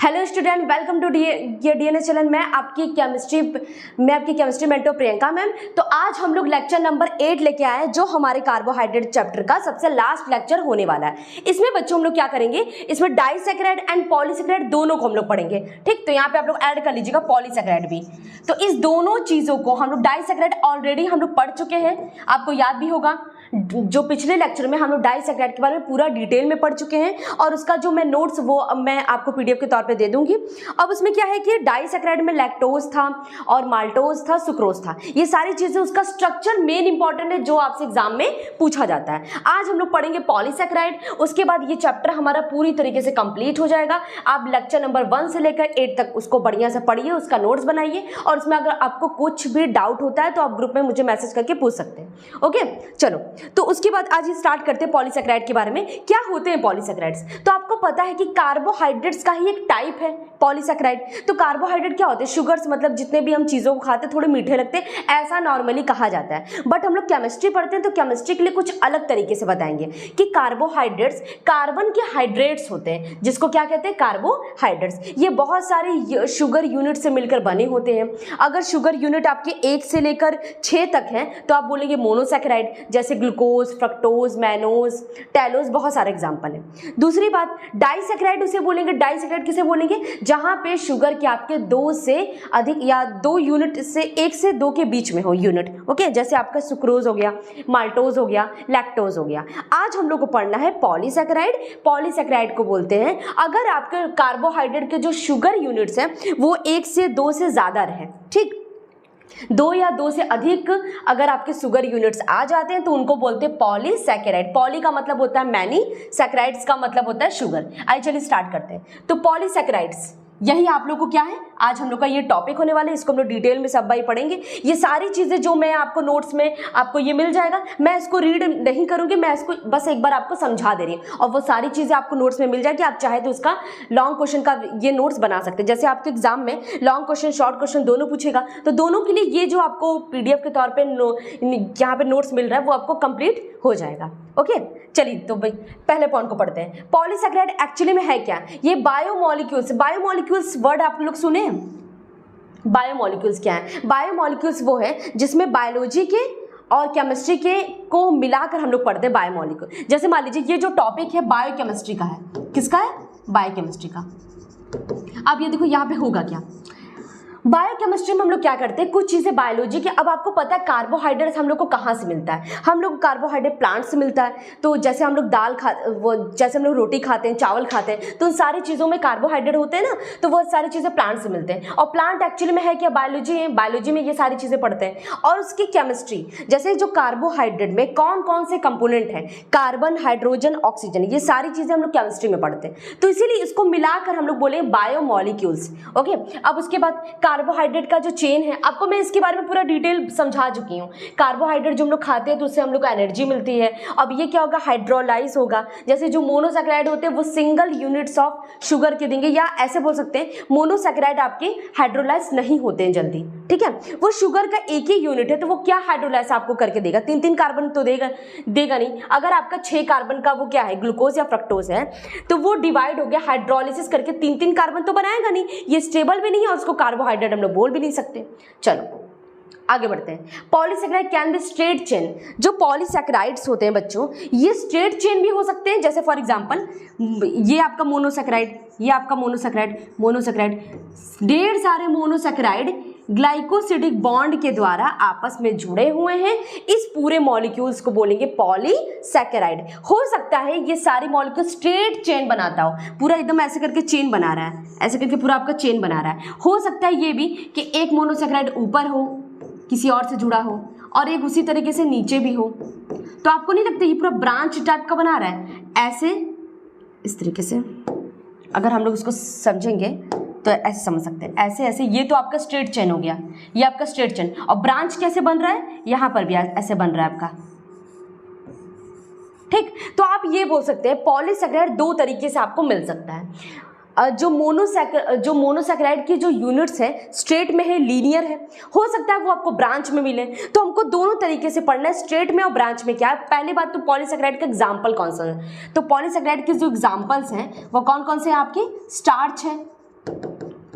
Hello student, welcome to DNS channel. मैं आपकी chemistry mentor Priyanka ma'am. तो आज हम लोग लेक्चर नंबर 8 लेके आए हैं, जो हमारे कार्बोहाइड्रेट चैप्टर का सबसे लास्ट लेक्चर होने वाला है। इसमें बच्चों हम लोग क्या करेंगे, इसमें डाइसैकेराइड एंड पॉलीसैकेराइड दोनों को हम लोग पढ़ेंगे। ठीक, तो यहाँ पे आप लोग ऐड कर लीजिएगा पॉलीसैकेराइड भी। तो इस दोनों चीजों को हम लोग, डाइसैकेराइड ऑलरेडी हम लोग पढ़ चुके हैं, आपको याद भी होगा। जो पिछले लेक्चर में हम लोग डाइसैकेराइड के बारे में पूरा डिटेल में पढ़ चुके हैं, और उसका जो मैं नोट्स वो मैं आपको पीडीएफ के तौर पे दे दूंगी। अब उसमें क्या है कि डाइसैकेराइड में लैक्टोज था और माल्टोज था, सुक्रोज था। ये सारी चीजें, उसका स्ट्रक्चर मेन इंपॉर्टेंट है जो आपसे एग्जाम में पूछा जाता है। आज हम लोग पढ़ेंगे पॉलीसैकेराइड, उसके बाद ये चैप्टर हमारा पूरी तरीके से कंप्लीट हो जाएगा। आप लेक्चर नंबर 1 से लेकर 8 तक उसको बढ़िया से पढ़िए, उसका नोट्स बनाइए, और उसमें अगर आपको कुछ भी डाउट होता है तो आप ग्रुप में मुझे मैसेज करके पूछ सकते हैं। ओके, चलो। तो उसके बाद आज ये स्टार्ट करते हैं पॉलीसैकेराइड के बारे में। क्या होते हैं पॉलीसैकेराइड्स? तो आपको पता है कि कार्बोहाइड्रेट्स का ही एक टाइप है पॉलीसैकेराइड। तो कार्बोहाइड्रेट क्या होते हैं? शुगर्स, मतलब जितने भी हम चीजों को खाते हैं थोड़े मीठे लगते हैं, ऐसा नॉर्मली कहा जाता है। बट हम लोग केमिस्ट्री पढ़ते हैं तो केमिस्ट्री के लिए कुछ अलग तरीके से बताएंगे कि कार्बोहाइड्रेट्स कार्बन के हाइड्रेट्स होते हैं, जिसको क्या कहते हैं? कार्बोहाइड्रेट्स। ये बहुत सारे शुगर यूनिट से मिलकर बने होते हैं। अगर शुगर यूनिट आपके 1 से लेकर 6 तक है तो आप बोलेंगे मोनोसैकेराइड, जैसे ग्लूकोज, फ्रक्टोज, मैनोज, टेलोज, बहुत सारे एग्जांपल है। दूसरी बात, डाइसैकेराइड उसे बोलेंगे। डाइसैकेराइड किसे बोलेंगे? जहां पे शुगर के आपके 2 से अधिक या 2 यूनिट से 1 से 2 के बीच में हो यूनिट। ओके, जैसे आपका सुक्रोज हो गया, माल्टोज हो गया, लैक्टोज हो गया। आज हम लोग को पढ़ना है पॉलीसैकेराइड। पॉलीसैकेराइड को बोलते हैं अगर आपके कार्बोहाइड्रेट के जो शुगर यूनिट्स हैं वो 1 से 2 से ज्यादा रहे। ठीक, 2 या 2 से अधिक अगर आपके शुगर यूनिट्स आ जाते हैं तो उनको बोलते हैं पॉलीसैकेराइड। पॉली का मतलब होता है मैनी, सैकेराइड्स का मतलब होता है शुगर। आइए चलिए स्टार्ट करते हैं। तो पॉलीसैकेराइड्स, यही आप लोग को क्या है, आज हम लोग का ये टॉपिक होने वाला है। इसको हम लोग डिटेल में सब भाई पढ़ेंगे। ये सारी चीजें जो मैं आपको नोट्स में आपको ये मिल जाएगा, मैं इसको रीड नहीं करूंगी, मैं इसको बस एक बार आपको समझा दे रही हूँ, और वो सारी चीजें आपको नोट्स में मिल जाएगी। आप चाहे तो उसका लॉन्ग क्वेश्चन का ये नोट्स बना सकते हैं। जैसे आपके एग्जाम में लॉन्ग क्वेश्चन, शॉर्ट क्वेश्चन दोनों पूछेगा, तो दोनों के लिए ये जो आपको पीडीएफ के तौर पर यहाँ पे नोट्स मिल रहा है वो आपको कंप्लीट हो जाएगा। ओके, चलिए तो भाई पहले पॉइंट को पढ़ते हैं। पॉलीसैकेराइड एक्चुअली में है क्या? ये बायोमॉलिक्यूल्स। बायोमॉलिक्यूल्स वर्ड आप लोग सुने? बायोमॉलिक्यूल्स क्या है? बायोमॉलिक्यूल्स वो है जिसमें बायोलॉजी के और केमिस्ट्री के को मिलाकर हम लोग पढ़ते हैं बायोमॉलिक्यूल। जैसे मान लीजिए ये जो टॉपिक है बायोकेमिस्ट्री का है। किसका है? बायोकेमिस्ट्री का। अब ये देखो यहाँ पे होगा क्या, बायोकेमिस्ट्री में हम लोग क्या करते हैं, कुछ चीजें बायोलॉजी के। अब आपको पता है कार्बोहाइड्रेट्स हम लोग को कहाँ से मिलता है? हम लोग कार्बोहाइड्रेट प्लांट से मिलता है। तो जैसे हम लोग जैसे हम लोग रोटी खाते हैं, चावल खाते हैं, तो उन सारी चीजों में कार्बोहाइड्रेट होते हैं ना, तो वो सारी चीजें प्लांट से मिलते हैं। और प्लांट एक्चुअली में है क्या? बायोलॉजी है। बायोलॉजी में ये सारी चीजें पढ़ते हैं। और उसकी केमिस्ट्री, जैसे जो कार्बोहाइड्रेट में कौन कौन से कंपोनेंट है, कार्बन, हाइड्रोजन, ऑक्सीजन, ये सारी चीजें हम लोग केमिस्ट्री में पढ़ते हैं। तो इसीलिए इसको मिलाकर हम लोग बोले बायोमॉलिक्यूल्स। ओके, अब उसके बाद कार्बोहाइड्रेट का जो चेन है, आपको मैं इसके बारे में पूरा डिटेल समझा चुकी हूँ। कार्बोहाइड्रेट जो हम लोग खाते हैं तो उससे हम लोग को एनर्जी मिलती है। अब ये क्या होगा? हाइड्रोलाइज होगा। जैसे जो मोनोसैकेराइड होते हैं वो सिंगल यूनिट्स ऑफ शुगर के देंगे, या ऐसे बोल सकते हैं मोनोसैकेराइड आपके हाइड्रोलाइज नहीं होते हैं जल्दी। ठीक है, वो शुगर का एक ही यूनिट है तो वो क्या हाइड्रोलाइज आपको करके देगा? 3-3 कार्बन तो देगा नहीं। अगर आपका 6 कार्बन का वो क्या है, ग्लूकोज या फ्रक्टोज है, तो वो डिवाइड हो गया हाइड्रोलिसिस करके 3-3 कार्बन तो बनाएगा नहीं। ये स्टेबल भी नहीं है, उसको कार्बोहाइड्रेट हम लोग बोल भी नहीं सकते। चलो आगे बढ़ते हैं। Polysaccharide can be straight chain. जो पॉलीसैकेराइड्स होते हैं बच्चों, ये स्ट्रेट चेन भी हो सकते हैं। जैसे फॉर एग्जांपल ये आपका मोनोसैकेराइड, ये आपका मोनोसैकेराइड, ढेर सारे मोनोसैकेराइड ग्लाइकोसिडिक बॉन्ड के द्वारा आपस में जुड़े हुए हैं। इस पूरे मॉलिक्यूल्स को बोलेंगे पॉलीसैकेराइड। हो सकता है ये सारी मॉलिक्यूल स्ट्रेट चेन बनाता हो, पूरा एकदम ऐसे करके चेन बना रहा है, ऐसे करके पूरा आपका चेन बना रहा है। हो सकता है ये भी कि एक मोनोसैकेराइड ऊपर हो, किसी और से जुड़ा हो, और एक उसी तरीके से नीचे भी हो। तो आपको नहीं लगता ये पूरा ब्रांच टाइप का बना रहा है? ऐसे इस तरीके से अगर हम लोग इसको समझेंगे तो ऐसे समझ सकते हैं, ऐसे ऐसे। ये तो आपका स्ट्रेट चेन हो गया, ये आपका स्ट्रेट चेन। और ब्रांच कैसे बन रहा है? यहाँ पर भी ऐसे बन रहा है आपका। ठीक, तो आप ये बोल सकते हैं पॉलीसैकेराइड 2 तरीके से आपको मिल सकता है। जो मोनोसैकेराइड की जो यूनिट्स है स्ट्रेट में है, लीनियर है। हो सकता है वो आपको ब्रांच में मिले, तो हमको दोनों तरीके से पढ़ना है, स्ट्रेट में और ब्रांच में। क्या है? पहली बात तो पॉलीसैकेराइड का एग्जाम्पल कौन सा है? तो पॉलीसैकेराइड के जो एग्जाम्पल्स हैं वो कौन कौन से हैं आपके? स्टार्च है,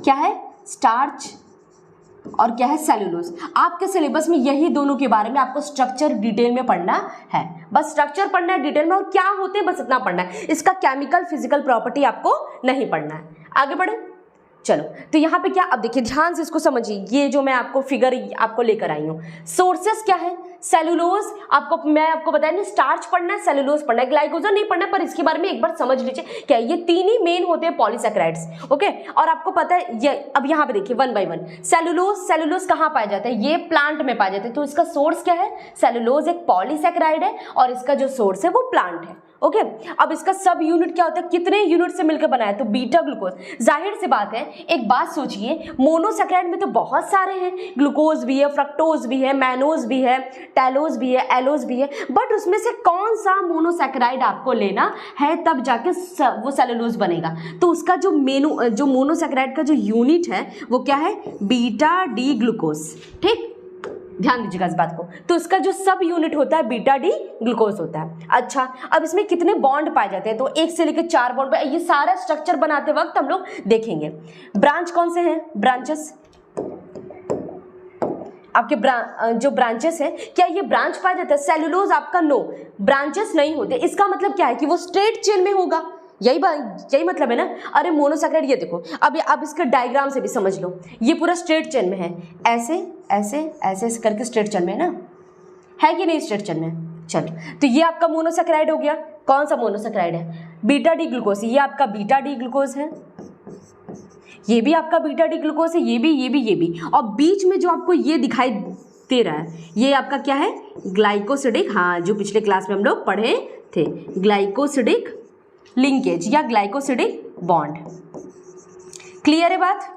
क्या है, स्टार्च और क्या है, सेलुलोज। आपके सिलेबस में यही दोनों के बारे में आपको स्ट्रक्चर डिटेल में पढ़ना है, बस स्ट्रक्चर पढ़ना है डिटेल में, और क्या होते हैं बस इतना पढ़ना है, इसका केमिकल फिजिकल प्रॉपर्टी आपको नहीं पढ़ना है। आगे बढ़े, चलो। तो यहाँ पे क्या, अब देखिए ध्यान से इसको समझिए, ये जो मैं आपको फिगर आपको लेकर आई हूँ, सोर्सेस क्या है, सेलुलोज, आपको मैं आपको बताया नहीं, स्टार्च पढ़ना है, सेलुलोज पढ़ना है, ग्लाइकोजन नहीं पढ़ना है, पर इसके बारे में एक बार समझ लीजिए क्या है, ये तीन ही मेन होते हैं पॉलीसैकेराइड्स, ओके। और आपको पता है ये, अब यहाँ पे देखिए वन बाय वन, सेलुलोज कहाँ पाया जाता है, ये प्लांट में पाया जाता है, तो इसका सोर्स क्या है, सेलुलोज एक पॉलीसैकेराइड है और इसका जो सोर्स है वो प्लांट है, ओके। अब इसका सब यूनिट क्या होता है, कितने यूनिट से मिलकर बना है, तो बीटा ग्लूकोज। जाहिर सी बात है, एक बात सोचिए, मोनोसैकेराइड में तो बहुत सारे हैं, ग्लूकोज भी है, फ्रक्टोज भी है, मैनोज भी है, टैलोज भी है, एलोज भी है, बट उसमें से कौन सा मोनोसैकेराइड आपको लेना है, तब जाके वो सेलुलोज बनेगा। तो उसका जो मोनोसैकेराइड का जो यूनिट है वो क्या है, बीटा डी ग्लूकोज, ठीक, ध्यान दीजिएगा इस बात को। तो इसका जो सब यूनिट होता है बीटा डी ग्लूकोज होता है। अच्छा, अब इसमें कितने बॉन्ड पाए जाते हैं, तो 1 से लेकर 4 बॉन्ड, ये सारा स्ट्रक्चर बनाते वक्त हम लोग देखेंगे। ब्रांच कौन से हैं, ब्रांचेस, आपके जो ब्रांचेस है, क्या ये ब्रांच पाया जाता है, सेलुलोज आपका नो, ब्रांचेस नहीं होते। इसका मतलब क्या है कि वो स्ट्रेट चेन में होगा, यही मतलब है ना। अरे मोनोसैकेराइड, ये देखो, अब इसके डायग्राम से भी समझ लो, ये पूरा स्ट्रेट चेन में है, ऐसे ऐसे ऐसे ऐसे करके स्ट्रेट चेन में है कि नहीं, स्ट्रेट चेन में। चलो, तो ये आपका मोनोसैकेराइड हो गया, कौन सा मोनोसैकेराइड है, बीटा डी ग्लूकोज, ये आपका बीटा डी ग्लूकोज है, ये भी आपका बीटा डी ग्लूकोज है, ये भी, और बीच में जो आपको ये दिखाई दे रहा है, ये आपका क्या है, ग्लाइकोसिडिक, हाँ, जो पिछले क्लास में हम लोग पढ़े थे, ग्लाइकोसिडिक लिंकेज या ग्लाइकोसिडिक बॉन्ड। क्लियर है बात।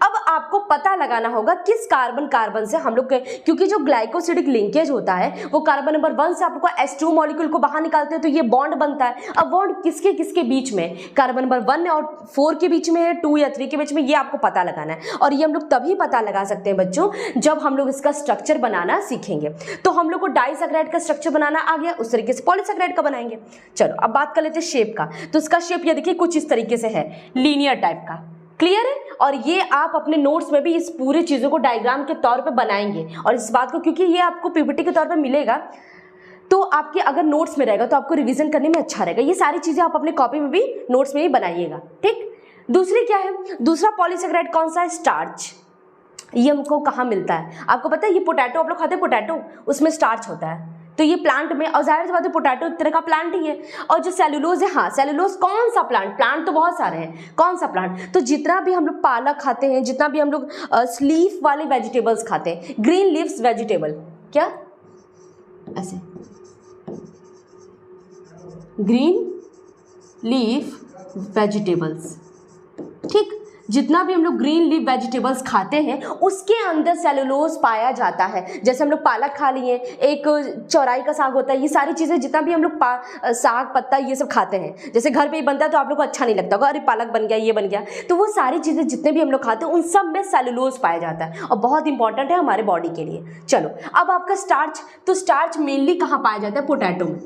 अब आपको पता लगाना होगा किस कार्बन से हम लोग, क्योंकि जो ग्लाइकोसिडिक लिंकेज होता है वो कार्बन नंबर 1 से आपको H2 मॉलिक्यूल को बाहर निकालते हैं, तो ये बॉन्ड बनता है। अब बॉन्ड किसके किसके बीच में, कार्बन नंबर 1 और 4 के बीच में है, 2 या 3 के बीच में, ये आपको पता लगाना है। और ये हम लोग तभी पता लगा सकते हैं बच्चों, जब हम लोग इसका स्ट्रक्चर बनाना सीखेंगे। तो हम लोग को डाइसैकेराइड का स्ट्रक्चर बनाना आ गया, उस तरीके से पॉलीसैकेराइड का बनाएंगे। चलो, अब बात कर लेते हैं शेप का। तो इसका शेप ये देखिए कुछ इस तरीके से है, लीनियर टाइप का। क्लियर है। और ये आप अपने नोट्स में भी इस पूरी चीज़ों को डायग्राम के तौर पे बनाएंगे, और इस बात को, क्योंकि ये आपको पीपीटी के तौर पे मिलेगा, तो आपके अगर नोट्स में रहेगा तो आपको रिवीजन करने में अच्छा रहेगा। ये सारी चीज़ें आप अपने कॉपी में भी, नोट्स में भी बनाइएगा, ठीक। दूसरी क्या है, दूसरा पॉलीसैकेराइड कौन सा है, स्टार्च। ये हमको कहाँ मिलता है, आपको पता है, ये पोटैटो आप लोग खाते हैं, पोटैटो, उसमें स्टार्च होता है, तो ये प्लांट में, और जाहिर सी बात है पोटैटो एक तरह का प्लांट ही है। और जो सेलुलोज है, हाँ, सेलुलोज कौन सा प्लांट तो बहुत सारे हैं, कौन सा प्लांट, तो जितना भी हम लोग पालक खाते हैं, जितना भी हम लोग लीफ वाले वेजिटेबल्स खाते हैं, ग्रीन लीव्स वेजिटेबल, क्या ऐसे, ग्रीन लीफ वेजिटेबल्स, ठीक, जितना भी हम लोग ग्रीन लीफ वेजिटेबल्स खाते हैं उसके अंदर सेलुलोज पाया जाता है। जैसे हम लोग पालक खा लिए, एक चौराई का साग होता है, ये सारी चीज़ें जितना भी हम लोग साग पत्ता ये सब खाते हैं, जैसे घर पे ही बनता है तो आप लोग को अच्छा नहीं लगता होगा, अरे पालक बन गया, ये बन गया, तो वो सारी चीज़ें जितने भी हम लोग खाते हैं उन सब में सेलुलोज पाया जाता है और बहुत इंपॉर्टेंट है हमारे बॉडी के लिए। चलो, अब आपका स्टार्च, तो स्टार्च मेनली कहाँ पाया जाता है, पोटैटो में,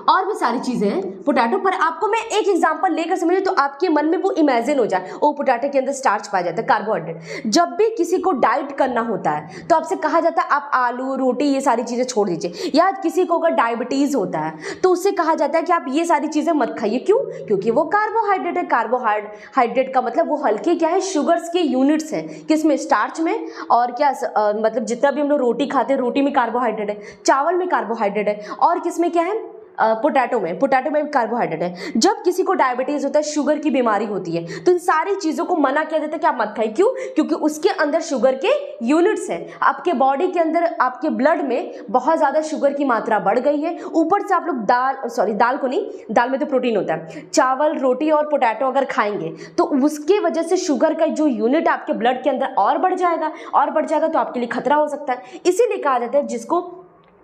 और भी सारी चीजें हैं पोटैटो पर। आपको मैं एक एग्जांपल लेकर समझे तो आपके मन में वो इमेजिन हो जाए, ओ पोटैटो के अंदर स्टार्च पाया जाता है, कार्बोहाइड्रेट। जब भी किसी को डाइट करना होता है तो आपसे कहा जाता है आप आलू रोटी ये सारी चीजें छोड़ दीजिए, या किसी को अगर डायबिटीज होता है तो उससे कहा जाता है कि आप ये सारी चीजें मत खाइए। क्यों? क्योंकि वो कार्बोहाइड्रेट है। कार्बोहाइड्रेट का मतलब वो हल्के क्या है, शुगर्स के यूनिट्स हैं, किसमें, स्टार्च में। और क्या मतलब जितना भी हम लोग रोटी खाते हैं, रोटी में कार्बोहाइड्रेट है, चावल में कार्बोहाइड्रेट है, और किसमें क्या है, पोटैटो में कार्बोहाइड्रेट है। जब किसी को डायबिटीज होता है, शुगर की बीमारी होती है, तो इन सारी चीज़ों को मना किया जाता है कि आप मत खाइए। क्यों? क्योंकि उसके अंदर शुगर के यूनिट्स हैं। आपके बॉडी के अंदर, आपके ब्लड में बहुत ज़्यादा शुगर की मात्रा बढ़ गई है। ऊपर से आप लोग दाल को नहीं, दाल में तो प्रोटीन होता है, चावल रोटी और पोटैटो अगर खाएंगे तो उसके वजह से शुगर का जो यूनिट आपके ब्लड के अंदर और बढ़ जाएगा, तो आपके लिए खतरा हो सकता है। इसीलिए कहा जाता है जिसको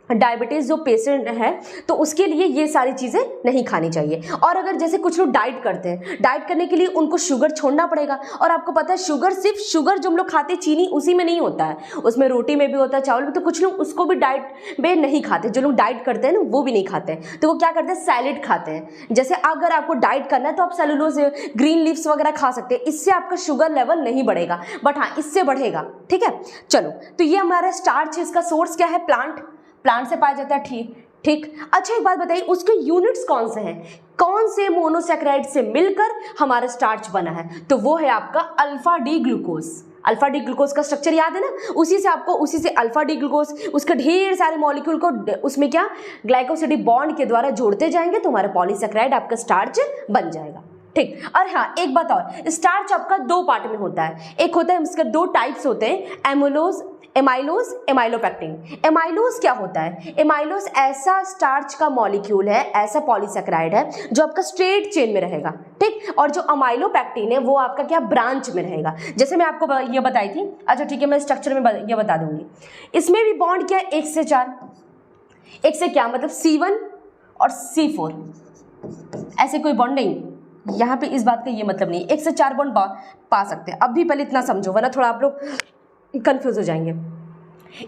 डायबिटीज़ जो पेशेंट है तो उसके लिए ये सारी चीज़ें नहीं खानी चाहिए। और अगर जैसे कुछ लोग डाइट करते हैं, डाइट करने के लिए उनको शुगर छोड़ना पड़ेगा। और आपको पता है शुगर, सिर्फ शुगर जो हम लोग खाते हैं चीनी उसी में नहीं होता है, उसमें रोटी में भी होता है, चावल में, तो कुछ लोग उसको भी डाइट में नहीं खाते। जो लोग डाइट करते हैं ना वो भी नहीं खाते हैं, तो वो क्या करते हैं, सैलेड खाते हैं। जैसे अगर आपको डाइट करना है तो आप सेलुलोज, ग्रीन लीव्स वगैरह खा सकते हैं, इससे आपका शुगर लेवल नहीं बढ़ेगा, बट हाँ इससे बढ़ेगा। ठीक है, चलो, तो ये हमारा स्टार्च है, इसका सोर्स क्या है, प्लांट से पाया जाता है। ठीक। अच्छा, एक बात बताइए, उसके यूनिट्स कौन से हैं, कौन से मोनोसैकेराइड से मिलकर हमारा स्टार्च बना है, तो वो है आपका alpha D glucose. Alpha D glucose का स्ट्रक्चर याद है ना, उसी से अल्फा डी ग्लूकोज, उसके ढेर सारे मॉलिक्यूल को उसमें क्या ग्लाइकोसिडिक बॉन्ड के द्वारा जोड़ते जाएंगे तो हमारा पॉलीसैकेराइड आपका स्टार्च बन जाएगा। ठीक। और हाँ एक बात और, स्टार्च आपका दो पार्ट में होता है, एक होता है, इसके दो टाइप्स होते हैं, एमाइलोज, एमाइलोपेक्टिन। एमाइलोज क्या होता है, एमाइलोज ऐसा स्टार्च का मॉलिक्यूल है, ऐसा पॉलीसैकेराइड है जो आपका स्ट्रेट चेन में रहेगा। ठीक। और जो अमाइलोपेक्टिन है वो आपका क्या ब्रांच में रहेगा, जैसे मैं आपको ये बताई थी। अच्छा ठीक है, मैं स्ट्रक्चर में ये बता दूंगी। इसमें भी बॉन्ड क्या है, 1 से 4, 1 से क्या मतलब C1 और C4, ऐसे कोई बॉन्ड नहीं यहाँ पे, इस बात का ये मतलब नहीं 1 से 4 बॉन्ड पा सकते हैं। अभी पहले इतना समझो वरना थोड़ा आप लोग कंफ्यूज हो जाएंगे।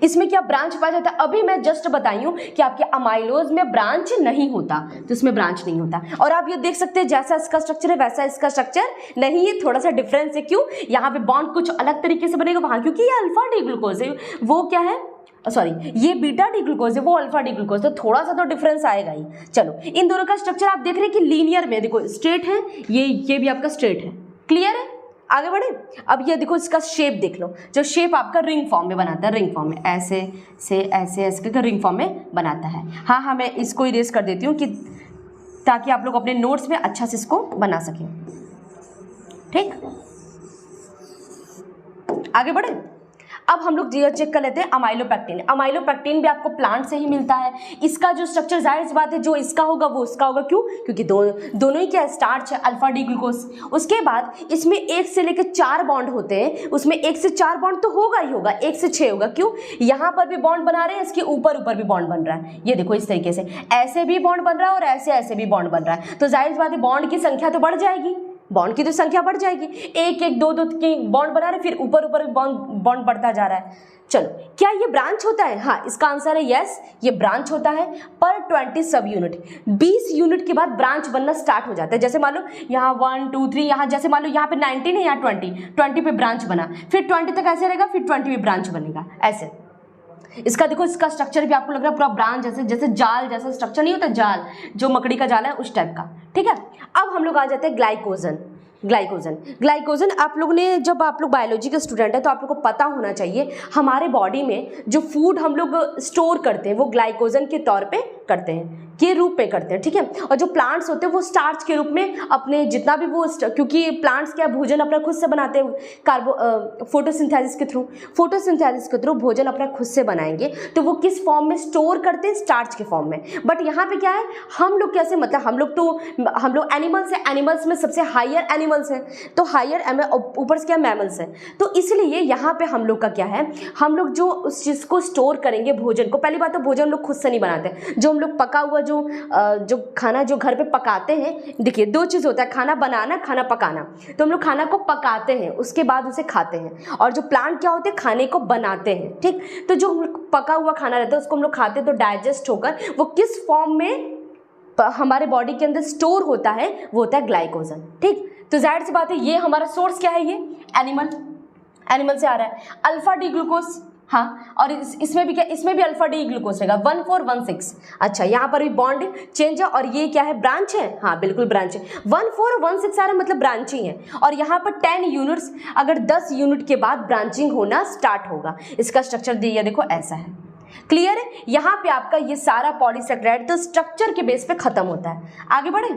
इसमें क्या ब्रांच पाया जाता है, अभी मैं जस्ट बताई हूँ कि आपके अमाइलोज में ब्रांच नहीं होता, तो इसमें ब्रांच नहीं होता। और आप ये देख सकते हैं जैसा इसका स्ट्रक्चर है वैसा इसका स्ट्रक्चर नहीं है, थोड़ा सा डिफरेंस है। क्यों, यहाँ पे बॉन्ड कुछ अलग तरीके से बनेगा वहाँ, क्योंकि ये अल्फा डी ग्लूकोज है, वो क्या है, सॉरी ये बीटा डी ग्लूकोज है, वो अल्फा डी ग्लूकोज, तो थोड़ा सा तो डिफरेंस आएगा ही। चलो, इन दोनों का स्ट्रक्चर आप देख रहे हैं कि लीनियर में, देखो स्ट्रेट है, ये भी आपका स्ट्रेट है। क्लियर है, आगे बढ़े। अब ये देखो इसका शेप देख लो, जो शेप आपका रिंग फॉर्म में बनाता है, रिंग फॉर्म में ऐसे से ऐसे ऐसे करके रिंग फॉर्म में बनाता है। हाँ, मैं इसको इरेज कर देती हूँ कि ताकि आप लोग अपने नोट्स में अच्छा से इसको बना सकें। ठीक, आगे बढ़े। अब हम लोग चेक कर लेते हैं अमाइलोपेक्टिन। अमाइलोपेक्टिन भी आपको प्लांट से ही मिलता है। इसका जो स्ट्रक्चर जाहिर सी बात है जो इसका होगा वो उसका होगा, क्यों, क्योंकि दोनों ही क्या स्टार्च है, अल्फा डी ग्लूकोज। उसके बाद इसमें 1 से लेकर 4 बॉन्ड होते हैं, उसमें 1 से 4 बॉन्ड तो होगा ही होगा, 1 से 6 होगा। क्यों, यहाँ पर भी बॉन्ड बना रहे हैं, इसके ऊपर भी बॉन्ड बन रहा है। ये देखो इस तरीके से ऐसे भी बॉन्ड बन रहा है और ऐसे भी बॉन्ड बन रहा है, तो जाहिर सी बात है बॉन्ड की संख्या तो बढ़ जाएगी, बॉन्ड की तो संख्या बढ़ जाएगी। 1-1, 2-2 की बॉन्ड बना रहे, फिर ऊपर बॉन्ड बढ़ता जा रहा है। चलो, क्या ये ब्रांच होता है, हाँ इसका आंसर है यस, ये ब्रांच होता है। पर 20 सब यूनिट, 20 यूनिट के बाद ब्रांच बनना स्टार्ट हो जाता है। जैसे मान लो यहाँ 1 2 3, यहाँ जैसे मान लो यहाँ पे 19 है, यहाँ 20 पे ब्रांच बना, फिर 20 तक ऐसे रहेगा, फिर 20 पे ब्रांच बनेगा ऐसे। इसका देखो, इसका स्ट्रक्चर भी आपको लग रहा है पूरा ब्रांच जैसे जाल जैसा स्ट्रक्चर नहीं होता, जाल जो मकड़ी का जाल है उस टाइप का। ठीक है, अब हम लोग आ जाते हैं ग्लाइकोजन। आप लोग ने, जब आप लोग बायोलॉजी के स्टूडेंट है तो आप लोग को पता होना चाहिए हमारे बॉडी में जो फूड हम लोग स्टोर करते हैं वो ग्लाइकोजन के तौर पे करते हैं, के रूप में करते हैं। ठीक है, और जो प्लांट्स होते हैं वो स्टार्च के रूप में अपने जितना भी वो, क्योंकि प्लांट्स क्या भोजन अपना खुद से बनाते हैं, फोटोसिंथेसिस के थ्रू भोजन अपना खुद से बनाएंगे, तो वो किस फॉर्म में स्टोर करते हैं, स्टार्च के फॉर्म में। बट यहाँ पे क्या है, हम लोग कैसे, मतलब हम लोग एनिमल्स हैं, एनिमल्स में सबसे हायर एनिमल्स हैं, तो हायर ऊपर से क्या मैमल्स हैं, तो इसलिए यहाँ पे हम लोग का क्या है, हम लोग जो उस चीज़ को स्टोर करेंगे भोजन को, पहली बात तो भोजन हम लोग खुद से नहीं बनाते, जो हम लोग पका हुआ जो खाना जो घर पे पकाते हैं, देखिए 2 चीज़ होता है, खाना बनाना, खाना पकाना। तो हम लोग खाना को पकाते हैं, उसके बाद उसे खाते हैं, और जो प्लांट क्या होते हैं, खाने को बनाते हैं। ठीक, तो जो पका हुआ खाना रहता है उसको हम लोग खाते हैं, तो डाइजेस्ट होकर वो किस फॉर्म में हमारे बॉडी के अंदर स्टोर होता है, वो होता है ग्लाइकोजन। ठीक, तो जाहिर सी बात है ये हमारा सोर्स क्या है, ये एनिमल से आ रहा है, अल्फा डी ग्लूकोज। हाँ, और इसमें भी अल्फा डी ग्लूकोज रहेगा, 1416। अच्छा, यहाँ पर भी बॉन्ड चेंज है, और ये क्या है, ब्रांच है, हाँ बिल्कुल ब्रांच है, 1416 आ रहा है मतलब ब्रांचिंग है। और यहाँ पर 10 यूनिट्स, अगर 10 यूनिट के बाद ब्रांचिंग होना स्टार्ट होगा। इसका स्ट्रक्चर दिया देखो ऐसा है। क्लियर है, यहाँ पे आपका ये सारा पॉलीसैकेराइड तो स्ट्रक्चर के बेस पे खत्म होता है। आगे बढ़े,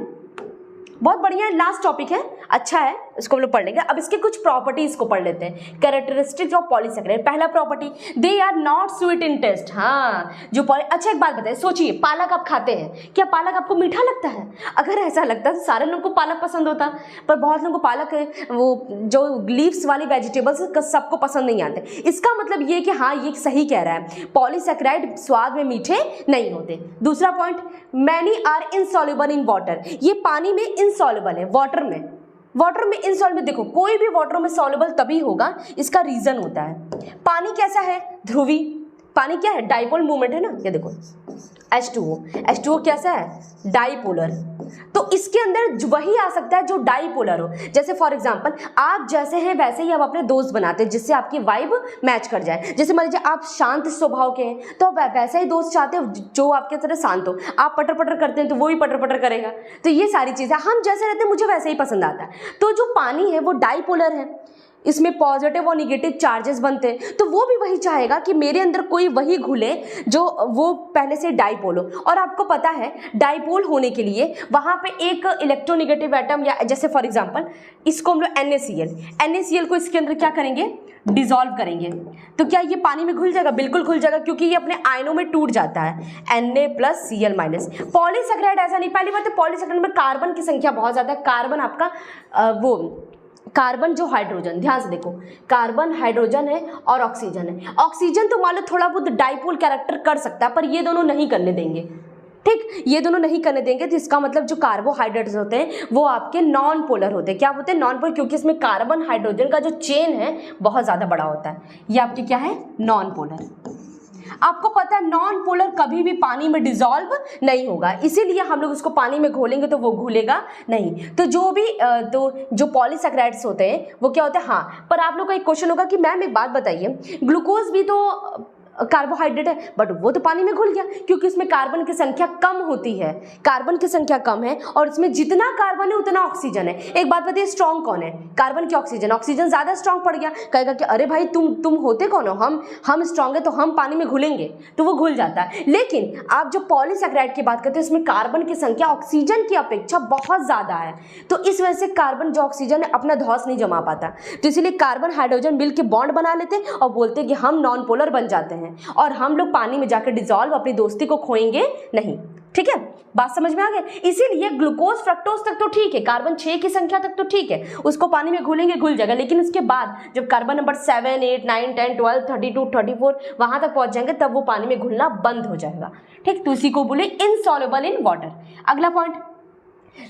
बहुत बढ़िया है, लास्ट टॉपिक है, अच्छा है। इसको हम लोग पढ़ लेंगे। अब इसके कुछ प्रॉपर्टीज को पढ़ लेते हैं। Characteristics of polysaccharide. पहला property, they are not sweet in taste. हाँ, जो अच्छा एक बात बताइए, सोचिए पालक आप खाते हैं, क्या पालक आपको मीठा लगता है? अगर ऐसा लगता तो सारे लोगों को पालक पसंद होता, पर बहुत लोगों को पालक वो जो लीव्स वाली वेजिटेबल्स सबको पसंद नहीं आते। इसका मतलब ये कि हाँ, ये सही कह रहा है, पॉलीसेकेराइड स्वाद में मीठे नहीं होते। दूसरा point, many are insoluble in water. ये पानी में इनसॉल्युबल है, वाटर में इनसॉल्युबल। देखो, कोई भी वाटर में सॉल्युबल तभी होगा, इसका रीजन होता है। पानी कैसा है? ध्रुवी। पानी क्या है? डाइपोल मूवमेंट है ना। ये देखो H2O कैसा है? डाइपोलर। तो इसके अंदर वही आ सकता है जो डाइपोलर हो। जैसे फॉर एग्जांपल, आप जैसे हैं वैसे ही आप अपने दोस्त बनाते हैं, जिससे आपकी वाइब मैच कर जाए। जैसे मान लीजिए आप शांत स्वभाव के हैं, तो आप वैसा ही दोस्त चाहते हो जो आपके तरह शांत हो। आप पटर पटर करते हैं तो वो भी पटर पटर करेगा। तो ये सारी चीज़ें, हम जैसे रहते हैं मुझे वैसे ही पसंद आता है। तो जो पानी है वो डाइपोलर है, इसमें पॉजिटिव और निगेटिव चार्जेस बनते हैं। तो वो भी वही चाहेगा कि मेरे अंदर कोई वही घुले जो वो पहले से डाइपोल हो। और आपको पता है डाइपोल होने के लिए वहाँ पे एक इलेक्ट्रोनिगेटिव एटम, या जैसे फॉर एग्जांपल इसको हम लोग NaCl को इसके अंदर क्या करेंगे? डिसॉल्व करेंगे। तो क्या ये पानी में घुल जाएगा? बिल्कुल घुल जाएगा, क्योंकि ये अपने आयनों में टूट जाता है, Na+Cl-। पॉलीसेकेराइड ऐसा नहीं। पहली बात है, पॉलीसेकेराइड में कार्बन की संख्या बहुत ज़्यादा है। कार्बन आपका कार्बन जो हाइड्रोजन, ध्यान से देखो, कार्बन हाइड्रोजन है और ऑक्सीजन है। ऑक्सीजन तो मान लो थोड़ा बहुत डाइपोल कैरेक्टर कर सकता है, पर ये दोनों नहीं करने देंगे। ठीक, ये दोनों नहीं करने देंगे। तो इसका मतलब जो कार्बोहाइड्रेट्स होते हैं वो आपके नॉन पोलर होते हैं। क्या होते हैं? नॉन पोलर, क्योंकि इसमें कार्बन हाइड्रोजन का जो चेन है बहुत ज़्यादा बड़ा होता है। ये आपके क्या है? Non polar. आपको पता है नॉन पोलर कभी भी पानी में डिसॉल्व नहीं होगा, इसीलिए हम लोग उसको पानी में घोलेंगे तो वो घुलेगा नहीं। तो जो पॉलीसेकेराइड्स होते हैं वो क्या होते हैं? हाँ, पर आप लोग का एक क्वेश्चन होगा कि मैम एक बात बताइए, ग्लूकोज भी तो कार्बोहाइड्रेट है, बट वो तो पानी में घुल गया, क्योंकि उसमें कार्बन की संख्या कम होती है। कार्बन की संख्या कम है और इसमें जितना कार्बन है उतना ऑक्सीजन है। एक बात बताइए, स्ट्रॉन्ग कौन है? कार्बन की ऑक्सीजन। ऑक्सीजन ज्यादा स्ट्रॉन्ग पड़ गया, कहेगा कि अरे भाई तुम होते कौन हो? हम स्ट्रॉन्ग है तो हम पानी में घुलेंगे, तो वो घुल जाता है। लेकिन आप जो पॉलीसेकेराइड की बात करते हैं उसमें कार्बन की संख्या ऑक्सीजन की अपेक्षा बहुत ज्यादा है, तो इस वजह से कार्बन जो ऑक्सीजन है अपना धौंस नहीं जमा पाता। तो इसीलिए कार्बन हाइड्रोजन मिल के बॉन्ड बना लेते हैं और बोलते हैं कि हम नॉन पोलर बन जाते हैं और हम लोग पानी में जाकर डिसॉल्व अपनी दोस्ती को खोएंगे नहीं। ठीक है, बात समझ में आ गई? इसीलिए ग्लूकोज फ्रक्टोज तक तो ठीक है, कार्बन 6 की संख्या तक तो ठीक है, उसको पानी में घुलेंगे घुल जाएगा। लेकिन उसके बाद जब कार्बन नंबर 7, 8, 9, 10, 12, 32, 34 वहां तक पहुंच जाएंगे तब वो पानी में घुलना बंद हो जाएगा। ठीक, तो इसी को बोले इनसॉल्युबल इन वाटर। अगला point,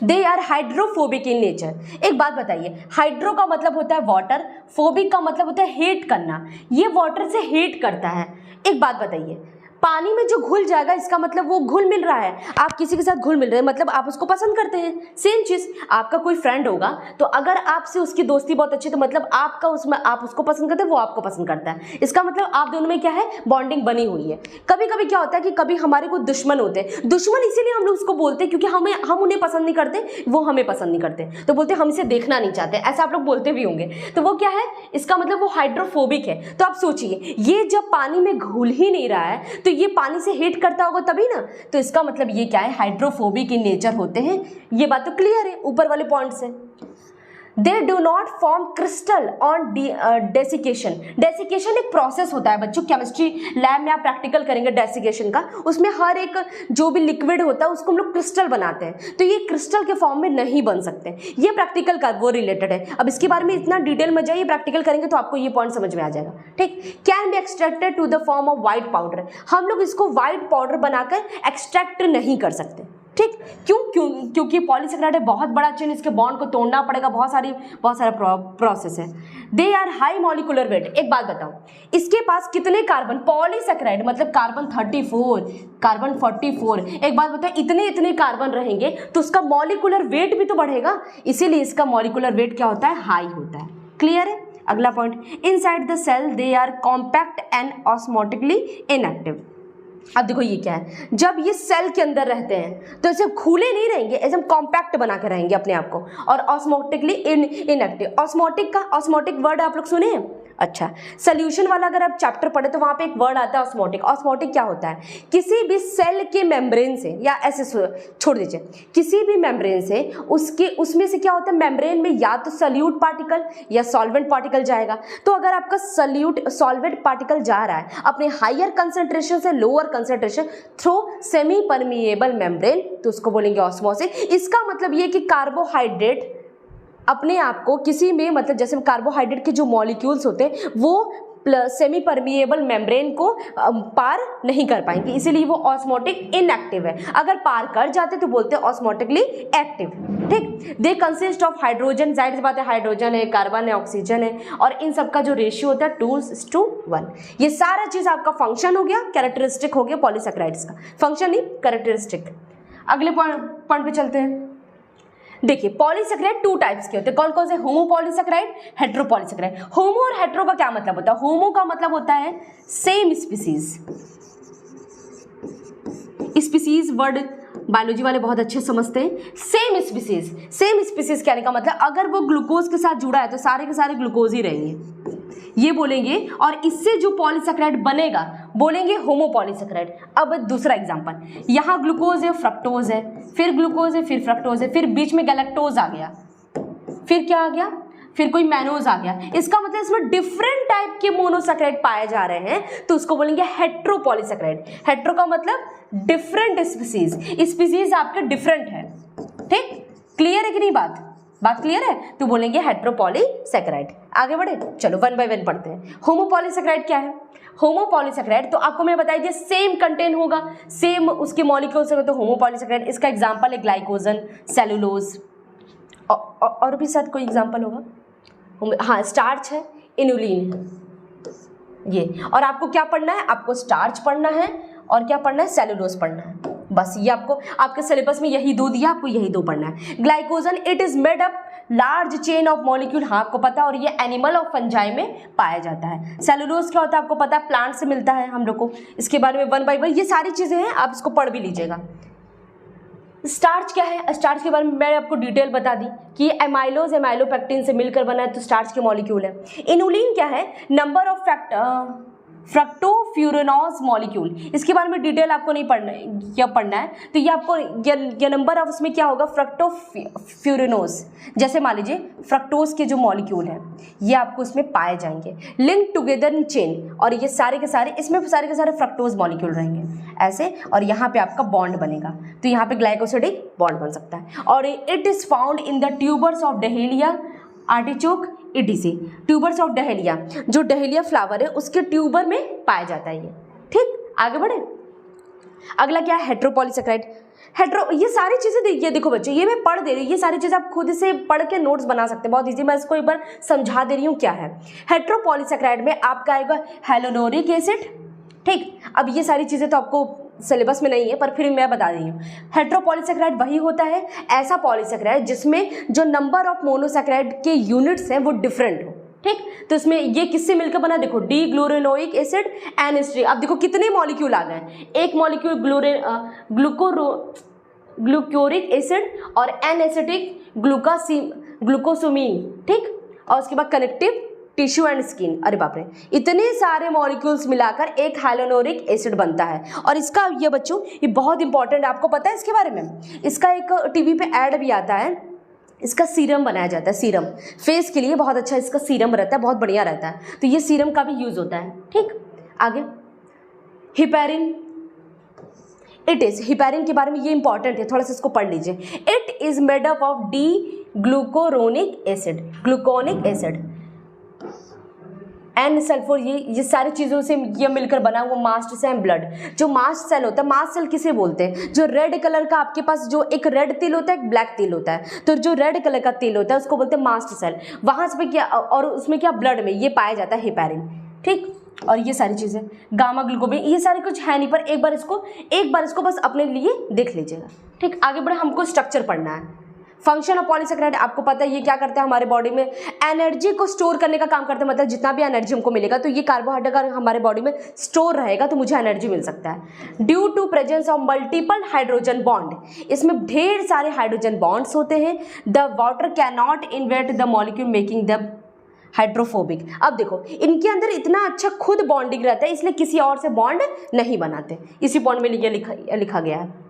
they are hydrophobic in nature. एक बात बताइए, हाइड्रो का मतलब होता है वाटर, फोबिक का मतलब होता है हेट करना। ये वाटर से हेट करता है। एक बात बताइए, पानी में जो घुल जाएगा इसका मतलब वो घुल मिल रहा है। आप किसी के साथ घुल मिल रहे हैं मतलब आप उसको पसंद करते हैं। सेम चीज, आपका कोई फ्रेंड होगा तो अगर आपसे उसकी दोस्ती बहुत अच्छी, तो मतलब आप उसको पसंद करते हैं, वो आपको पसंद करता है। इसका मतलब आप दोनों में क्या है? बॉन्डिंग बनी हुई है। कभी कभी क्या होता है कि कभी हमारे कोई दुश्मन होते हैं, दुश्मन इसीलिए हम लोग उसको बोलते हैं क्योंकि हम उन्हें पसंद नहीं करते, वो हमें पसंद नहीं करते, तो बोलते हम इसे देखना नहीं चाहते, ऐसा आप लोग बोलते भी होंगे। तो वो क्या है? इसका मतलब वो हाइड्रोफोबिक है। तो आप सोचिए, ये जब पानी में घुल ही नहीं रहा है तो ये पानी से हेट करता होगा तभी ना। तो इसका मतलब ये क्या है? हाइड्रोफोबिक इन नेचर होते हैं। ये बात तो क्लियर है ऊपर वाले पॉइंट से। They do not form crystal on desiccation. Desiccation एक प्रोसेस होता है बच्चों, केमिस्ट्री लैब में आप प्रैक्टिकल करेंगे डेसिकेशन का। उसमें हर एक जो भी लिक्विड होता है उसको हम लोग क्रिस्टल बनाते हैं, तो ये क्रिस्टल के फॉर्म में नहीं बन सकते। ये प्रैक्टिकल का वो रिलेटेड है। अब इसके बारे में इतना डिटेल में जाइए, प्रैक्टिकल करेंगे तो आपको ये पॉइंट समझ में आ जाएगा। ठीक, can be extracted to the form of white powder. हम लोग इसको व्हाइट पाउडर बनाकर एक्सट्रैक्ट नहीं कर सकते। ठीक, क्योंकि पॉलीसेकेराइड है, बहुत बड़ा चेन, इसके बॉन्ड को तोड़ना पड़ेगा, बहुत सारा प्रोसेस है। They are high molecular weight. एक बात बताओ, इसके पास कितने कार्बन? पॉलीसेकेराइड मतलब कार्बन 34, कार्बन 44। एक बात बताओ, इतने कार्बन रहेंगे तो उसका मॉलिक्यूलर वेट भी तो बढ़ेगा, इसीलिए इसका मॉलिक्यूलर वेट क्या होता है? हाई होता है। क्लियर है? अगला point, inside the cell they are compact and osmotically inactive. अब देखो ये क्या है, जब ये सेल के अंदर रहते हैं तो ऐसे खुले नहीं रहेंगे, एकदम कॉम्पैक्ट बना के रहेंगे अपने आप को, और ऑस्मोटिकली इनएक्टिव। ऑस्मोटिक वर्ड आप लोग सुने हैं? अच्छा, सोल्यूशन वाला अगर आप चैप्टर पढ़े तो वहाँ पे एक वर्ड आता है ऑस्मोटिक। ऑस्मोटिक क्या होता है? किसी भी सेल के मेम्ब्रेन से, या ऐसे छोड़ दीजिए, किसी भी मेम्ब्रेन से उसमें से क्या होता है, मेम्ब्रेन में या तो सल्यूट पार्टिकल या सॉल्वेंट पार्टिकल जाएगा। तो अगर आपका सॉल्वेंट पार्टिकल जा रहा है अपने हायर कंसंट्रेशन से lower concentration through semi permeable membrane, तो उसको बोलेंगे ऑस्मोसिस। इसका मतलब ये कि कार्बोहाइड्रेट अपने आप को किसी में, मतलब जैसे कार्बोहाइड्रेट के जो मॉलिक्यूल्स होते हैं वो सेमी परमिएबल मेम्ब्रेन को पार नहीं कर पाएंगे, इसीलिए वो ऑस्मोटिक इनएक्टिव है। अगर पार कर जाते तो बोलते हैं ऑस्मोटिकली एक्टिव। ठीक, दे कंसिस्ट ऑफ हाइड्रोजन, जाहिर सी बात है हाइड्रोजन है, कार्बन है, ऑक्सीजन है, और इन सबका जो रेशियो होता है 2:1। ये सारा चीज आपका फंक्शन हो गया, कैरेक्टरिस्टिक हो गया पॉलीसैकेराइड्स का, फंक्शन ही कैरेक्टरिस्टिक। अगले पॉइंट पे चलते हैं। देखिए, पॉलीसैकेराइड 2 टाइप्स के होते हैं। कौन कौन से? होमोपॉलीसैकेराइड, हेट्रोपॉलीसैकेराइड। होमो और हेट्रो का क्या मतलब होता है? होमो का मतलब होता है same species. Species word biology वाले बहुत अच्छे समझते हैं। सेम स्पीसीज, सेम स्पीसीज कहने का मतलब अगर वो ग्लूकोज के साथ जुड़ा है तो सारे के सारे ग्लूकोज ही रहेंगे, ये बोलेंगे। और इससे जो पॉलीसैकेराइड बनेगा बोलेंगे होमोपॉलीसैकेराइड। अब दूसरा एग्जांपल, यहाँ ग्लूकोज है, फ्रक्टोज है, फिर ग्लूकोज है, फिर फ्रक्टोज है, फिर बीच में गैलेक्टोज आ गया, फिर क्या आ गया, फिर कोई मैनोज आ गया। इसका मतलब इसमें डिफरेंट टाइप के मोनोसैकेराइड पाए जा रहे हैं, तो उसको बोलेंगे हेट्रोपॉलीसैकेराइड। हेट्रो का मतलब डिफरेंट स्पीसीज, स्पीसीज आपके डिफरेंट है। ठीक, क्लियर है कि नहीं बात क्लियर है? तो बोलेंगे हेट्रोपॉलीसैकेराइड। आगे बढ़े, चलो 1 बाय 1 पढ़ते हैं। होमोपॉलीसैकेराइड क्या है? होमोपॉलीसैकेराइड तो आपको मैं बताई दिया सेम कंटेंट होगा, सेम उसके मॉलिक्यूल्स होंगे, तो होमोपॉलीसैकेराइड। इसका एग्जांपल है ग्लाइकोजन, सेलुलोज, और भी शायद कोई एग्जांपल होगा। हाँ, स्टार्च है, इनुलिन है, ये। और आपको क्या पढ़ना है? आपको स्टार्च पढ़ना है और क्या पढ़ना है? सेलुलोज पढ़ना है। बस ये आपको आपके सिलेबस में यही 2 दिया, आपको यही 2 पढ़ना है। Glycogen, it is made up large chain of molecule, हाँ आपको पता है, और ये एनिमल और फंजाई में पाया जाता है। सेलुलोज क्या होता है आपको पता है, प्लांट से मिलता है हम लोग को। इसके बारे में 1 बाय 1 ये सारी चीजें हैं, आप इसको पढ़ भी लीजिएगा। स्टार्च क्या है? स्टार्च के बारे में मैं आपको डिटेल बता दी कि एमाइलोज एमाइलोपेक्टिन से मिलकर बना है, तो स्टार्च के मॉलिक्यूल है। इनुलिन क्या है? Number of fructofuranose molecule. इसके बारे में डिटेल आपको नहीं पढ़ना है, क्या पढ़ना है, तो ये आपको ये नंबर ऑफ उसमें क्या होगा, फ्रक्टोफ्यूरेनोज। जैसे मान लीजिए फ्रक्टोज के जो मॉलिक्यूल है ये आपको इसमें पाए जाएंगे, लिंक टुगेदर इन चेन, और ये सारे के सारे इसमें सारे के सारे फ्रक्टोज मॉलिक्यूल रहेंगे ऐसे, और यहाँ पे आपका बॉन्ड बनेगा, तो यहाँ पे ग्लाइकोसिडिक बॉन्ड बन सकता है। और it is found in the tubers of dahlia, artichoke, ETC। Tubers of dahlia, जो डहेलिया फ्लावर है उसके ट्यूबर में पाया जाता है ये। ठीक, आगे बढ़े। अगला क्या है? हेट्रोपॉलीसैकेराइड। ये सारी चीजें देखिए, देखो बच्चों ये मैं पढ़ दे रही हूँ, ये सारी चीजें आप खुद से पढ़ के नोट्स बना सकते हैं, बहुत इजी। मैं इसको एक बार समझा दे रही हूँ क्या है। हेट्रोपॉलीसैकेराइड में आपका आएगा हेलोनोरिक एसिड। ठीक, अब ये सारी चीजें तो आपको सिलेबस में नहीं है, पर फिर मैं बता रही हूँ। हेट्रोपॉलीसैकेराइड वही होता है ऐसा पॉलीसैकेराइड जिसमें जो नंबर ऑफ मोनोसैकेराइड के यूनिट्स हैं वो डिफरेंट हो। ठीक, तो इसमें ये किससे मिलकर बना? देखो, डी ग्लूरेनोइक एसिड, NH3। अब देखो कितने मॉलिक्यूल आ गए, एक मॉलिक्यूल ग्लूकोरिक एसिड और एनएसिटिक ग्लूकोसोमीन। ठीक, और उसके बाद कनेक्टिव टिश्यू एंड स्किन। अरे बाप रे, इतने सारे मॉलिक्यूल्स मिलाकर एक हाइलोनोरिक एसिड बनता है। और इसका ये बच्चों ये बहुत इंपॉर्टेंट है, आपको पता है इसके बारे में? इसका एक टीवी पे ऐड भी आता है, इसका सीरम बनाया जाता है। सीरम फेस के लिए बहुत अच्छा इसका सीरम रहता है, बहुत बढ़िया रहता है, तो ये सीरम का भी यूज होता है। ठीक, आगे हिपैरिन। हिपैरिन के बारे में ये इंपॉर्टेंट है, थोड़ा सा इसको पढ़ लीजिए। It is made up of D glucuronic acid, gluconic acid, and sulphur. ये सारी चीज़ों से ये मिलकर बना हुआ मास्ट सेल ब्लड। जो मास्ट सेल होता है, मास्ट सेल किसे बोलते हैं? जो रेड कलर का आपके पास जो एक रेड तिल होता है, एक ब्लैक तिल होता है, तो जो रेड कलर का तिल होता है उसको बोलते हैं मास्ट सेल। वहाँ से क्या, और उसमें क्या, ब्लड में ये पाया जाता है हिपैरिन। ठीक, और ये सारी चीज़ें गामा ग्लूकोबिन, ये सारे कुछ है नहीं, पर एक बार इसको बस अपने लिए देख लीजिएगा। ठीक, आगे बढ़े, हमको स्ट्रक्चर पढ़ना है। फंक्शन ऑफ पॉलीसैकेराइड आपको पता है ये क्या करता है, हमारे बॉडी में एनर्जी को स्टोर करने का काम करता है। मतलब जितना भी एनर्जी हमको मिलेगा, तो ये कार्बोहाइड्रेट अगर हमारे बॉडी में स्टोर रहेगा तो मुझे एनर्जी मिल सकता है। Due to presence of multiple hydrogen bond, इसमें ढेर सारे हाइड्रोजन बॉन्ड्स होते हैं। The water can not invade the molecule making the hydrophobic. अब देखो इनके अंदर इतना अच्छा खुद बॉन्डिंग रहता है, इसलिए किसी और से बॉन्ड नहीं बनाते। इसी बॉन्ड में लिखा गया है।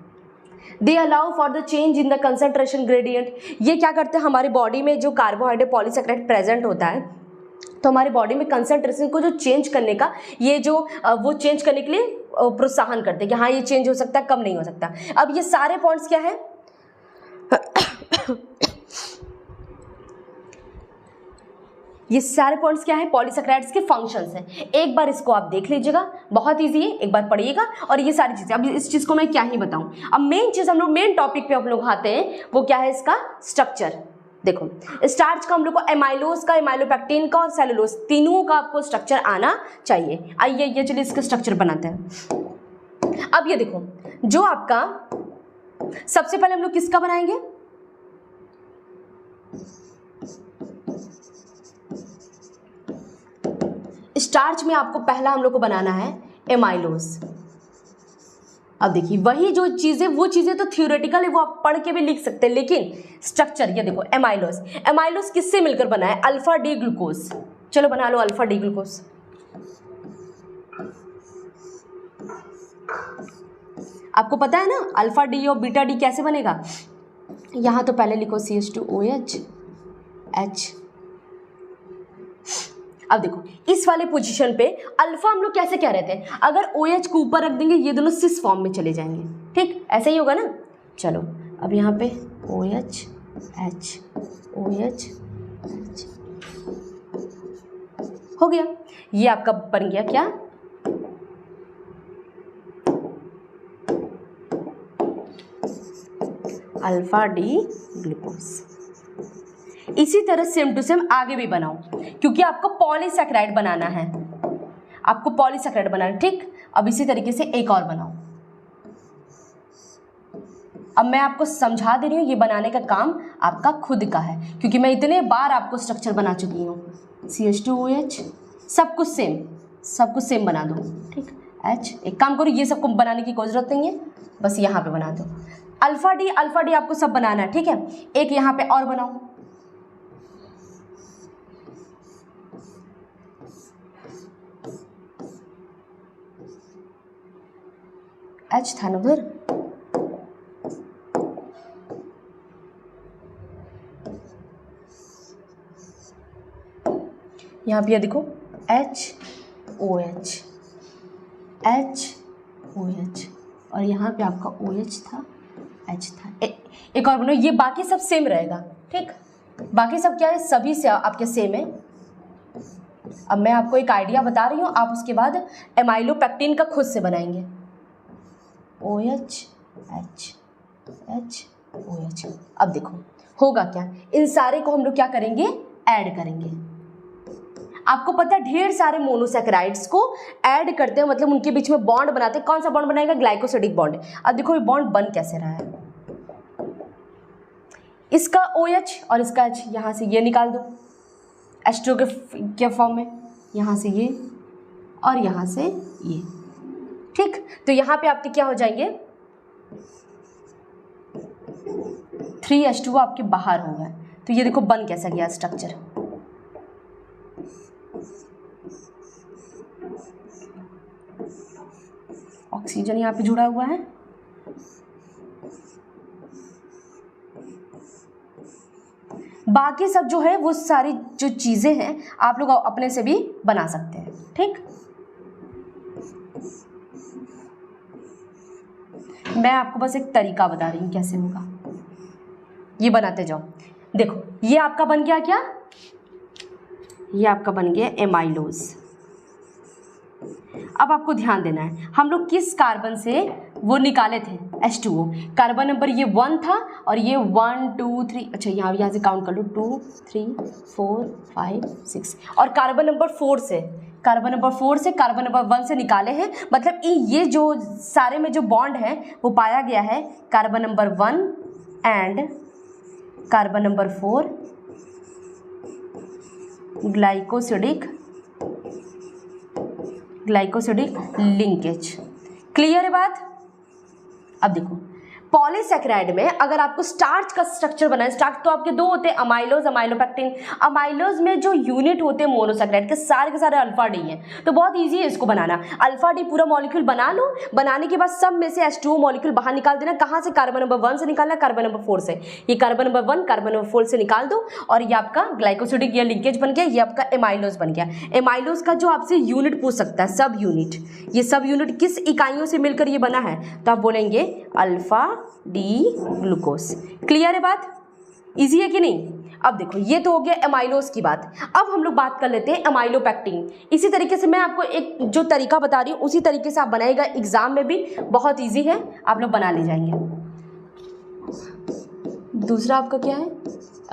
They allow for the change in the concentration gradient. ये क्या करते हैं, हमारी बॉडी में जो कार्बोहाइड्रेट पॉलीसेकेराइड प्रेजेंट होता है, तो हमारी बॉडी में कंसंट्रेशन को जो चेंज करने का, ये जो वो चेंज करने के लिए प्रोत्साहन करते हैं कि हाँ ये चेंज हो सकता है, कम नहीं हो सकता। अब ये सारे पॉइंट्स क्या है ये सारे पॉइंट्स क्या है, पॉलीसेकेराइड्स के फंक्शंस हैं। एक बार इसको आप देख लीजिएगा, बहुत इजी है, एक बार पढ़िएगा। और ये सारी चीजें, अब इस चीज को मैं क्या ही बताऊं। अब मेन चीज हम लोग मेन टॉपिक पे हम लोग आते हैं, वो क्या है, इसका स्ट्रक्चर। देखो स्टार्च का हम लोग को एमाइलोज का, एमाइलोपेक्टिन का और सेलुलोज तीनों का आपको स्ट्रक्चर आना चाहिए। आइए ये चलिए इसका स्ट्रक्चर बनाते हैं। अब ये देखो, जो आपका सबसे पहले हम लोग किसका बनाएंगे, स्टार्च में आपको पहला हम लोग को बनाना है एमाइलोज। अब देखिए वही जो चीजें, वो चीजें तो थ्योरेटिकल है, वो आप पढ़ के भी लिख सकते हैं, लेकिन स्ट्रक्चर ये देखो एमाइलोज। एमाइलोज किससे मिलकर बना है, अल्फा डी ग्लूकोज। चलो बना लो अल्फा डी ग्लूकोज। आपको पता है ना अल्फा डी और बीटा डी कैसे बनेगा। यहां तो पहले लिखो CH2OH H। अब देखो इस वाले पोजीशन पे अल्फा हम लोग कैसे कह रहे थे, अगर OH को ऊपर रख देंगे ये दोनों सिस फॉर्म में चले जाएंगे, ठीक ऐसे ही होगा ना। चलो अब यहाँ पे OH H OH H हो गया। ये आपका बन गया क्या, अल्फा डी ग्लूकोज। इसी तरह सेम टू सेम आगे भी बनाओ, क्योंकि आपको पॉलीसेकेराइड बनाना है, आपको पॉलीसेकेराइड बनाना है, ठीक। अब इसी तरीके से एक और बनाओ। अब मैं आपको समझा दे रही हूँ, ये बनाने का काम आपका खुद का है, क्योंकि मैं इतने बार आपको स्ट्रक्चर बना चुकी हूँ। CH2OH सब कुछ सेम बना दो, ठीक। H एक काम करो, ये सबको बनाने की कोई जरूरत नहीं है, बस यहाँ पे बना दो। अल्फा डी आपको सब बनाना है, ठीक है। एक यहाँ पे और बनाओ, H था ना उधर, यहाँ पे देखो HOH और यहाँ पे आपका OH था, H था। एक और बनो, ये बाकी सब सेम रहेगा, ठीक। बाकी सब क्या है, सभी से आपके सेम है। अब मैं आपको एक आइडिया बता रही हूँ, आप उसके बाद एमाइलोपेक्टिन का खुद से बनाएंगे। OH H OH। अब देखो होगा क्या, इन सारे को हम लोग क्या करेंगे, ऐड करेंगे। आपको पता है ढेर सारे मोनोसैकेराइड्स को ऐड करते हैं, मतलब उनके बीच में बॉन्ड बनाते हैं। कौन सा बॉन्ड बनाएगा, ग्लाइकोसिडिक बॉन्ड। अब देखो ये बॉन्ड बन कैसे रहा है, इसका OH और इसका H, यहाँ से ये निकाल दो H2 के फॉर्म में, यहाँ से ये और यहाँ से ये, ठीक। तो यहाँ पे आपके क्या हो जाएंगे, 3H2 आपके बाहर हो गए। तो ये देखो बन कैसा गया स्ट्रक्चर। ऑक्सीजन यहाँ पे जुड़ा हुआ है, बाकी सब जो है वो सारी जो चीजें हैं आप लोग अपने से भी बना सकते हैं, ठीक। मैं आपको बस एक तरीका बता रही हूँ कैसे होगा, ये बनाते जाओ। देखो ये आपका बन गया क्या, ये आपका बन गया एमाइलोज। अब आपको ध्यान देना है, हम लोग किस कार्बन से वो निकाले थे H2O। कार्बन नंबर ये 1 था और ये 1 2 3, अच्छा यहाँ से काउंट कर लो, 2 3 4 5 6। और कार्बन नंबर 4 से कार्बन नंबर 1 से निकाले हैं, मतलब ये जो सारे में जो बॉन्ड है वो पाया गया है carbon number 1 and carbon number 4 glycosidic linkage. Clear है बात। अब देखो पॉलीसैकेराइड में अगर आपको स्टार्च का स्ट्रक्चर बनाना है, स्टार्च तो आपके दो होते हैं, अमाइलोज, अमाइलोपेक्टिन। अमाइलोज में जो यूनिट होते हैं मोनोसैकेराइड के सारे अल्फा डी हैं, तो बहुत ईजी है इसको बनाना। अल्फा डी पूरा मॉलिक्यूल बना लो, बनाने के बाद सब में से H2O मॉलिक्यूल बाहर निकाल देना। कहाँ से? कार्बन नंबर 1 से निकालना, कार्बन नंबर 4 से। ये कार्बन नंबर 1 कार्बन नंबर 4 से निकाल दो और ये आपका ग्लाइकोसिडिक ये लिंकेज बन गया, ये आपका एमाइलोज बन गया। एमाइलोज का जो आपसे यूनिट पूछ सकता है, सब यूनिट, ये सब यूनिट किस इकाइयों से मिलकर ये बना है, तो आप बोलेंगे अल्फा डी ग्लूकोज। क्लियर है बात? इजी है कि नहीं? अब देखो ये तो हो गया एमाइलोज की बात। अब हम लोग बात कर लेते हैं एमाइलोपेक्टिन। इसी तरीके से मैं आपको एक जो तरीका बता रही हूँ उसी तरीके से आप बनाएगा, एग्जाम में भी बहुत इजी है, आप लोग बना ले जाएंगे। दूसरा आपका क्या है?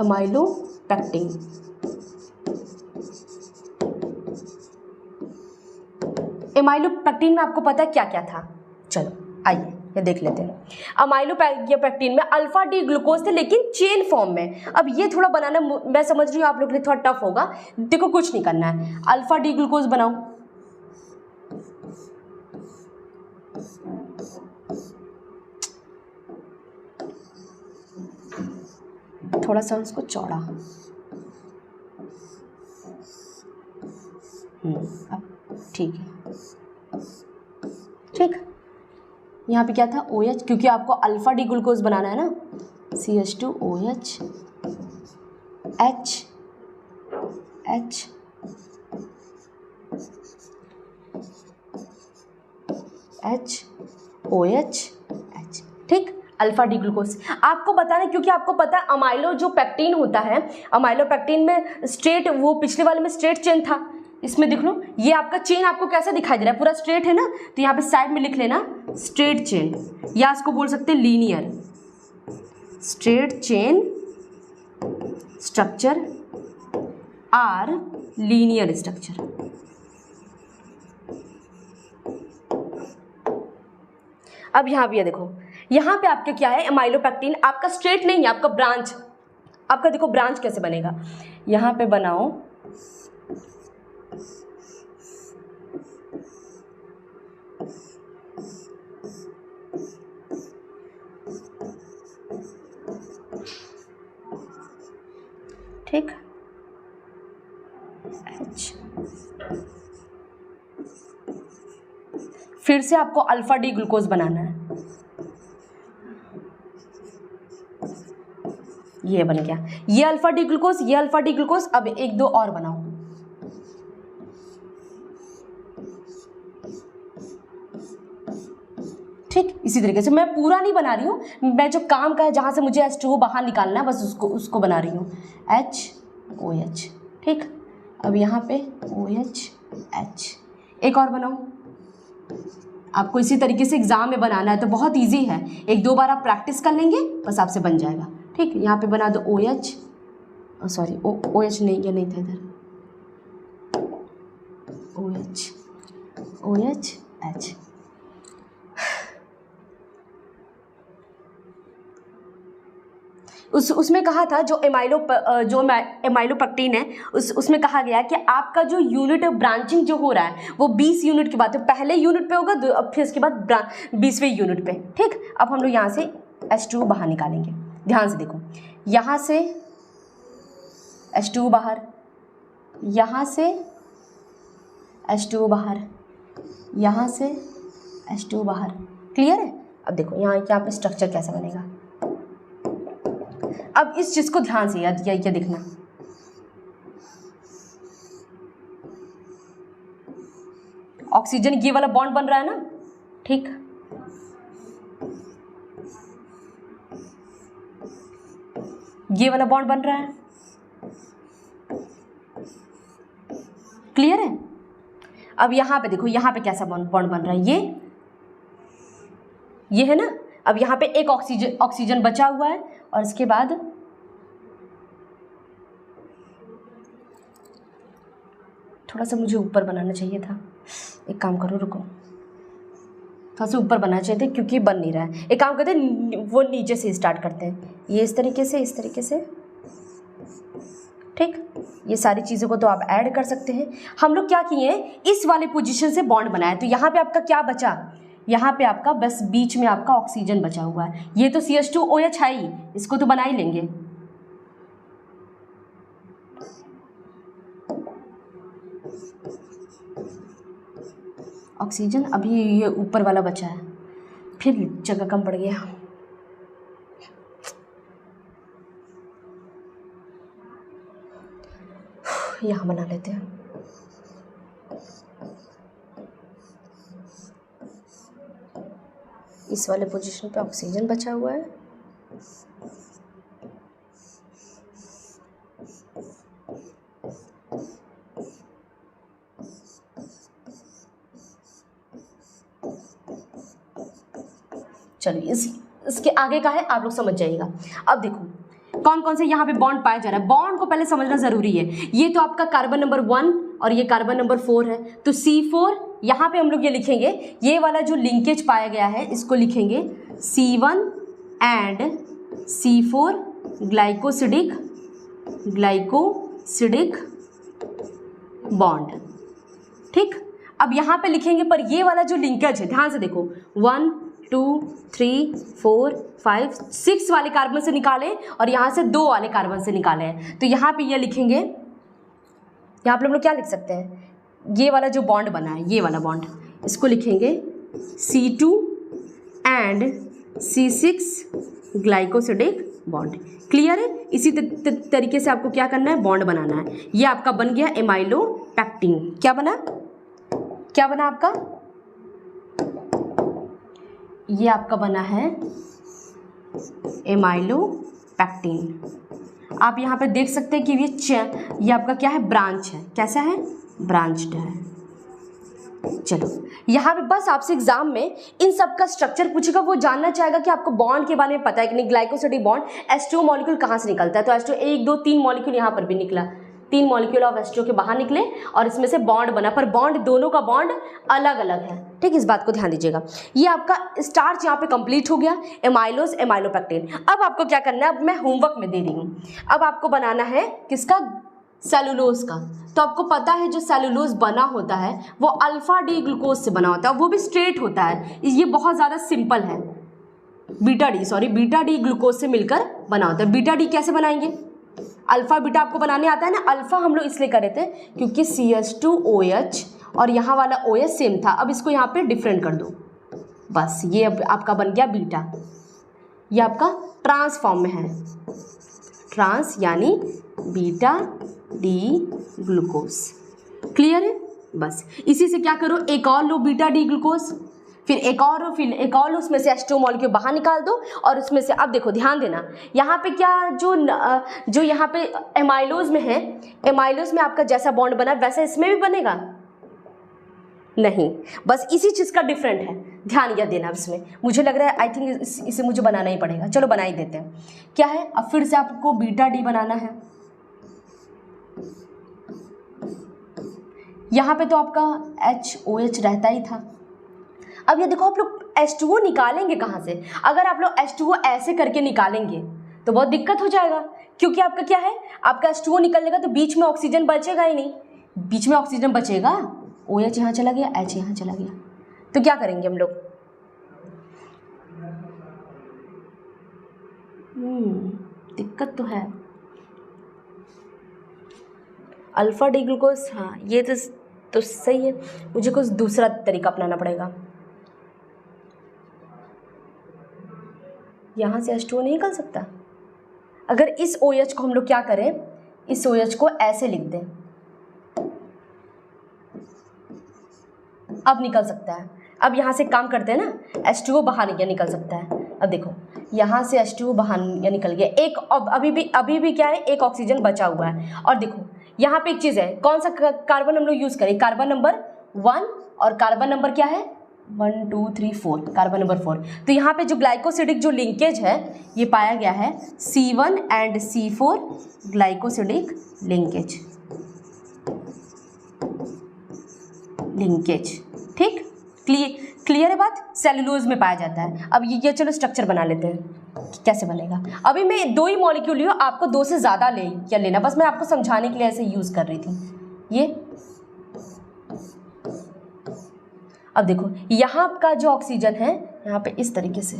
एमाइलोपेक्टिन। एमाइलोपेक्टिन में आपको पता है क्या क्या था? चलो आइए ये देख लेते हैं। अमाइलोपेक्टिन में अल्फा डी ग्लूकोज थे, लेकिन चेन फॉर्म में। अब ये थोड़ा बनाना मैं समझ रही हूँ आप लोग के लिए थोड़ा टफ होगा। देखो कुछ नहीं करना है, अल्फा डी ग्लूकोज बनाओ, थोड़ा सा उसको चौड़ा, अब ठीक है, ठीक। यहाँ पे क्या था? OH, क्योंकि आपको अल्फा डी ग्लूकोज बनाना है ना, CH2OH H OH H, ठीक। अल्फा डी ग्लूकोज आपको बताना, क्योंकि आपको पता है अमाइलो जो पेक्टिन होता है, अमाइलोपेक्टिन में स्ट्रेट, वो पिछले वाले में स्ट्रेट चेन था, इसमें देख लो ये आपका चेन आपको कैसा दिखाई दे रहा है? पूरा स्ट्रेट है ना, तो यहाँ पे साइड में लिख लेना स्ट्रेट चेन, या इसको बोल सकते हैं linear straight chain structure or linear structure. अब यहाँ भी है, देखो यहाँ पे आपके क्या है? एमाइलोपेक्टिन आपका स्ट्रेट नहीं है, आपका ब्रांच। आपका देखो ब्रांच कैसे बनेगा, यहाँ पे बनाओ ठीक, H। फिर से आपको अल्फा डी ग्लूकोज बनाना है, ये बन गया, ये अल्फा डी ग्लूकोज, ये अल्फा डी ग्लूकोज। अब एक दो और बनाओ, ठीक। इसी तरीके से मैं पूरा नहीं बना रही हूँ, मैं जो काम का है जहाँ से मुझे H2O बाहर निकालना है बस उसको बना रही हूँ, HOH, ठीक। अब यहाँ पे OH। एक और बनाओ, आपको इसी तरीके से एग्जाम में बनाना है, तो बहुत इजी है, एक दो बार आप प्रैक्टिस कर लेंगे बस आपसे बन जाएगा, ठीक। यहाँ पे बना दो OH, सॉरी OH नहीं, ये नहीं था इधर, OH। उसमें कहा था जो एमाइलोपेक्टिन है उसमें कहा गया कि आपका जो यूनिट ब्रांचिंग जो हो रहा है वो 20 यूनिट की बात है, पहले यूनिट पे होगा, अब फिर उसके बाद 20वें यूनिट पे, ठीक। अब हम लोग यहाँ से H2O बाहर निकालेंगे, ध्यान से देखो, यहाँ से H2O बाहर, यहाँ से H2O बाहर, यहाँ से H2O बाहर, क्लियर है? अब देखो यहाँ पे स्ट्रक्चर कैसा बनेगा। अब इस चीज को ध्यान से याद क्या देखना, ऑक्सीजन ये वाला बॉन्ड बन रहा है ना, ठीक। ये वाला बॉन्ड बन रहा है, क्लियर है? अब यहाँ पे देखो, यहाँ पे कैसा बॉन्ड बन रहा है, ये है ना। अब यहाँ पे एक ऑक्सीजन बचा हुआ है और इसके बाद थोड़ा सा मुझे ऊपर बनाना चाहिए था, एक काम करो, रुको, थोड़ा सा ऊपर बनाना चाहिए था क्योंकि बन नहीं रहा है। एक काम करते हैं, वो नीचे से स्टार्ट करते हैं, ये इस तरीके से, ठीक। ये सारी चीज़ों को तो आप ऐड कर सकते हैं। हम लोग क्या किए हैं, इस वाले पोजीशन से बॉन्ड बनाया, तो यहाँ पे आपका क्या बचा, यहाँ पे आपका बस बीच में आपका ऑक्सीजन बचा हुआ है। ये तो CH2OH है ही, इसको तो बना ही लेंगे। ऑक्सीजन अभी ये ऊपर वाला बचा है, फिर जगह कम पड़ गया। यहाँ बना लेते हैं। इस वाले पोजीशन पे ऑक्सीजन बचा हुआ है। चलिए इसके आगे का है, आप लोग समझ जाइएगा। अब देखो कौन कौन से यहाँ पे बॉन्ड पाया जा रहा है। बॉन्ड को पहले समझना जरूरी है। ये तो आपका कार्बन नंबर 1 और ये कार्बन नंबर 4 है, तो C4 यहाँ पे हम लोग ये लिखेंगे, ये वाला जो लिंकेज पाया गया है इसको लिखेंगे C1 and C4 glycosidic bond. ठीक, अब यहाँ पे लिखेंगे, पर ये वाला जो लिंकेज है ध्यान से देखो, 1 2 3 4 5 6 वाले कार्बन से निकाले और यहाँ से 2 वाले कार्बन से निकाले हैं, तो यहाँ पे ये लिखेंगे, यहाँ पे हम लोग क्या लिख सकते हैं, ये वाला जो बॉन्ड बना है, ये वाला बॉन्ड, इसको लिखेंगे C2 and C6 glycosidic bond. Clear है? इसी तरीके से आपको क्या करना है, बॉन्ड बनाना है। ये आपका बन गया एमाइलोपेक्टिन। क्या बना आपका, ये आपका बना है एमाइलोपेक्टिन। आप यहाँ पे देख सकते हैं कि ये आपका क्या है, ब्रांच है। कैसा है, ब्रांच्ड है। चलो यहाँ पे बस आपसे एग्जाम में इन सब का स्ट्रक्चर पूछेगा, वो जानना चाहेगा कि आपको बॉन्ड के बारे में पता है कि नहीं। ग्लाइकोसिडिक बॉन्ड H2O मॉलिक्यूल कहाँ से निकलता है, तो H2O 1 2 3 मॉलिक्यूल यहाँ पर भी निकला, 3 मॉलिक्यूल ऑफ H2O के बाहर निकले और इसमें से बॉन्ड बना, पर बॉन्ड दोनों का बॉन्ड अलग अलग है। ठीक, इस बात को ध्यान दीजिएगा। ये आपका स्टार्च यहाँ पे कंप्लीट हो गया, एमाइलोज एमाइलोपेक्टिन। अब आपको क्या करना है, अब मैं होमवर्क में दे रही हूँ, अब आपको बनाना है किसका, सेलुलोज का। तो आपको पता है जो सेलुलोज बना होता है वो अल्फा डी ग्लूकोज से बना होता है, वो भी स्ट्रेट होता है। ये बहुत ज़्यादा सिंपल है, बीटा डी ग्लूकोज से मिलकर बना होता है। बीटा डी कैसे बनाएंगे, अल्फा बीटा आपको बनाने आता है ना। अल्फा हम लोग इसलिए करे थे क्योंकि CH2OH और यहाँ वाला OH सेम था, अब इसको यहाँ पे डिफरेंट कर दो, बस ये अब आपका बन गया बीटा। ये आपका ट्रांस फॉर्म में है, ट्रांस यानी बीटा डी ग्लूकोज। क्लियर है? बस इसी से क्या करो, एक और लो बीटा डी ग्लूकोज, फिर एक और लो, फिर एक और लो, उसमें से H2O मॉलिक्यूल बाहर निकाल दो और उसमें से, अब देखो ध्यान देना, यहाँ पे क्या जो यहाँ पे एमाइलोज में है, एमाइलोज में आपका जैसा बॉन्ड बना वैसा इसमें भी बनेगा नहीं, बस इसी चीज़ का डिफरेंट है, ध्यान यह देना इसमें। मुझे लग रहा है आई थिंक इसे मुझे बनाना ही पड़ेगा, चलो बना ही देते हैं। क्या है, अब फिर से आपको बीटा डी बनाना है। यहाँ पे तो आपका HOH रहता ही था। अब ये देखो, आप लोग H2O निकालेंगे कहाँ से, अगर आप लोग H2O ऐसे करके निकालेंगे तो बहुत दिक्कत हो जाएगा, क्योंकि आपका क्या है, आपका H2O निकलेगा तो बीच में ऑक्सीजन बचेगा ही नहीं। बीच में ऑक्सीजन बचेगा, OH यहाँ चला गया, H यहाँ चला गया, तो क्या करेंगे हम लोग, दिक्कत तो है। अल्फा डी ग्लूकोज, हाँ ये तो सही है, मुझे कुछ दूसरा तरीका अपनाना पड़ेगा। यहाँ से H2O नहीं निकल सकता। अगर इस OH को हम लोग क्या करें, इस OH को ऐसे लिख दें, अब निकल सकता है। अब यहाँ से काम करते हैं ना, H2O बाहर निकल सकता है। अब देखो यहाँ से H2O बाहर निकल गया, एक अभी भी क्या है, एक ऑक्सीजन बचा हुआ है। और देखो यहाँ पे एक चीज़ है, कौन सा कार्बन हम लोग यूज़ करें, कार्बन नंबर 1 और कार्बन नंबर क्या है, 1 2 3 4, कार्बन नंबर 4। तो यहाँ पे जो ग्लाइकोसिडिक जो लिंकेज है ये पाया गया है C1 and C4 glycosidic linkage. ठीक, क्लियर है बात, सेलुलोज में पाया जाता है। अब ये चलो स्ट्रक्चर बना लेते हैं कि कैसे बनेगा। अभी मैं 2 ही मॉलिक्यूल लियो, आपको 2 से ज़्यादा लेना, बस मैं आपको समझाने के लिए ऐसे यूज़ कर रही थी। ये अब देखो यहाँ का जो ऑक्सीजन है यहाँ पे इस तरीके से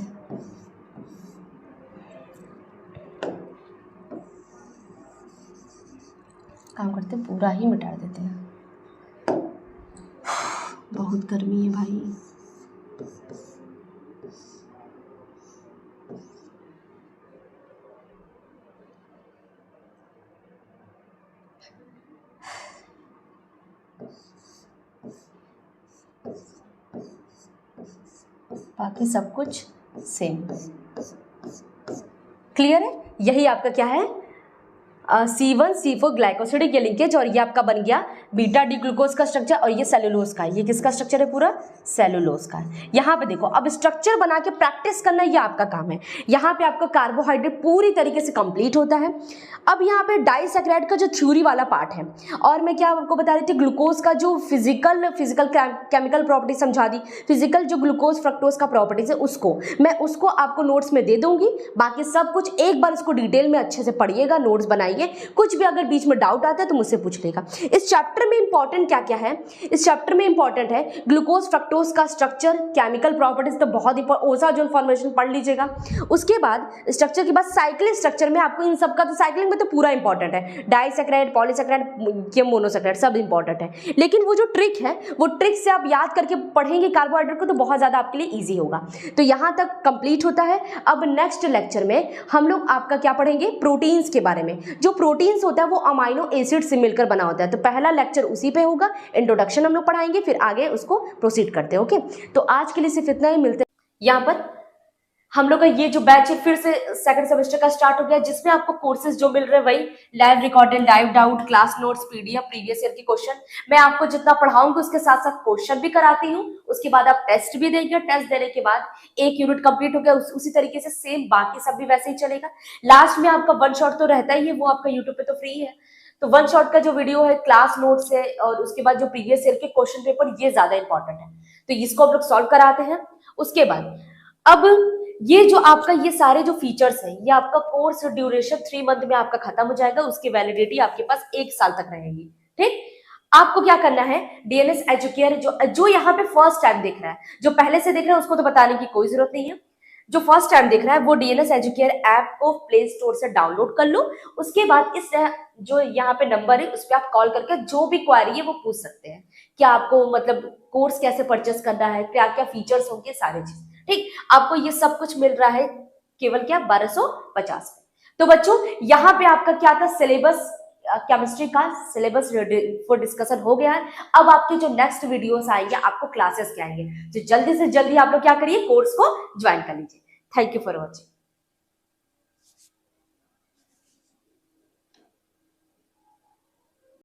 काम करते हैं, पूरा ही मिटा देते हैं। बहुत गर्मी है भाई। बाकी सब कुछ सेम। क्लियर है? यही आपका क्या है C1C4 ग्लाइकोसिडिक ये लिंकेज, और ये आपका बन गया बीटा डी ग्लूकोज का स्ट्रक्चर, और ये सेलुलोज का है। ये किसका स्ट्रक्चर है? पूरा सेलुलोज का है। यहाँ पे देखो, अब स्ट्रक्चर बना के प्रैक्टिस करना ये आपका काम है। यहाँ पे आपका कार्बोहाइड्रेट पूरी तरीके से कंप्लीट होता है। अब यहाँ पे डाइसैकेराइड का जो थ्योरी वाला पार्ट है, और मैं क्या आपको बता रही थी, ग्लूकोज का जो फिजिकल केमिकल प्रॉपर्टी समझा दी, फिजिकल जो ग्लूकोज फ्रक्टोज का प्रॉपर्टीज है मैं उसको आपको नोट्स में दे दूंगी। बाकी सब कुछ एक बार इसको डिटेल में अच्छे से पढ़िएगा, नोट्स बनाइए। कुछ भी अगर बीच में डाउट आता है तो मुझसे पूछ लेगा। इस चैप्टर में इंपॉर्टेंट क्या क्या है? इस चैप्टर में इंपॉर्टेंट है ग्लूकोज फ्रक्टोज का स्ट्रक्चर, केमिकल प्रॉपर्टीज, तो बहुत ओज़ोन फॉर्मेशन पढ़ लीजिएगा। उसके बाद स्ट्रक्चर के बाद साइक्लिक स्ट्रक्चर में आपको इन सबका, तो साइक्लिंग में तो पूरा इंपॉर्टेंट है, डाइसैकेराइड, पॉलीसैकेराइड, ये मोनोसैकेराइड सब इंपॉर्टेंट है। लेकिन वो जो ट्रिक है, वो ट्रिक से आप याद करके पढ़ेंगे कार्बोहाइड्रेट को तो बहुत ज्यादा आपके लिए ईजी होगा। तो यहां तक कंप्लीट होता है। अब नेक्स्ट लेक्चर में हम लोग आपका क्या पढ़ेंगे? प्रोटीन्स के बारे में। जो प्रोटीन्स होता है वो अमाइनो एसिड से मिलकर बना होता है। तो पहला लेक्चर उसी पे होगा, इंट्रोडक्शन हम लोग पढ़ाएंगे, फिर आगे उसको प्रोसीड करते हैं। ओके, तो आज के लिए सिर्फ इतना ही। मिलते हैं यहाँ पर। हम लोग का ये जो बैच है फिर से सेकंड सेमेस्टर का स्टार्ट हो गया, जिसमें आपको कोर्सेज जो मिल रहे हैं वही live recorded, live doubt, class notes, PDF, previous year के क्वेश्चन। मैं आपको जितना पढ़ाऊंगी उसके साथ साथ क्वेश्चन भी कराती हूँ। उसके बाद आप टेस्ट भी देंगे, टेस्ट देने के बाद एक यूनिट कंप्लीट हो गया, उसी तरीके से सेम बाकी सब भी वैसे ही चलेगा। लास्ट में आपका वन शॉट तो रहता ही है, वो आपका यूट्यूब पे तो फ्री है। तो वन शॉट का जो वीडियो है, क्लास नोट्स है, और उसके बाद जो प्रीवियस ईयर के क्वेश्चन पेपर, ये ज्यादा इंपॉर्टेंट है। तो इसको हम लोग सॉल्व कराते हैं। उसके बाद अब ये जो आपका ये सारे जो फीचर्स हैं, ये आपका कोर्स ड्यूरेशन 3 मंथ में आपका खत्म हो जाएगा। उसकी वैलिडिटी आपके पास 1 साल तक रहेगी। ठीक, आपको क्या करना है, डीएनएस एजुकेयर जो यहाँ पे फर्स्ट टाइम देख रहा है, जो पहले से देख रहा है उसको तो बताने की कोई जरूरत नहीं है। जो फर्स्ट टाइम देख रहा है वो डीएनएस एजुकेयर ऐप को प्ले स्टोर से डाउनलोड कर लो। उसके बाद इस जो यहाँ पे नंबर है उस पर आप कॉल करके जो भी क्वारी है वो पूछ सकते हैं। क्या आपको मतलब कोर्स कैसे परचेस करना है, क्या क्या फीचर्स होंगे, सारी चीज। ठीक, आपको ये सब कुछ मिल रहा है केवल क्या 1250 में। तो बच्चों यहाँ पे आपका क्या था, सिलेबस, केमिस्ट्री का सिलेबस फॉर डिस्कशन हो गया है। अब आपके जो नेक्स्ट वीडियोस आएंगे, आपको क्लासेस के आएंगे, तो जल्दी से जल्दी आप लोग क्या करिए, कोर्स को ज्वाइन कर लीजिए। Thank you for watching.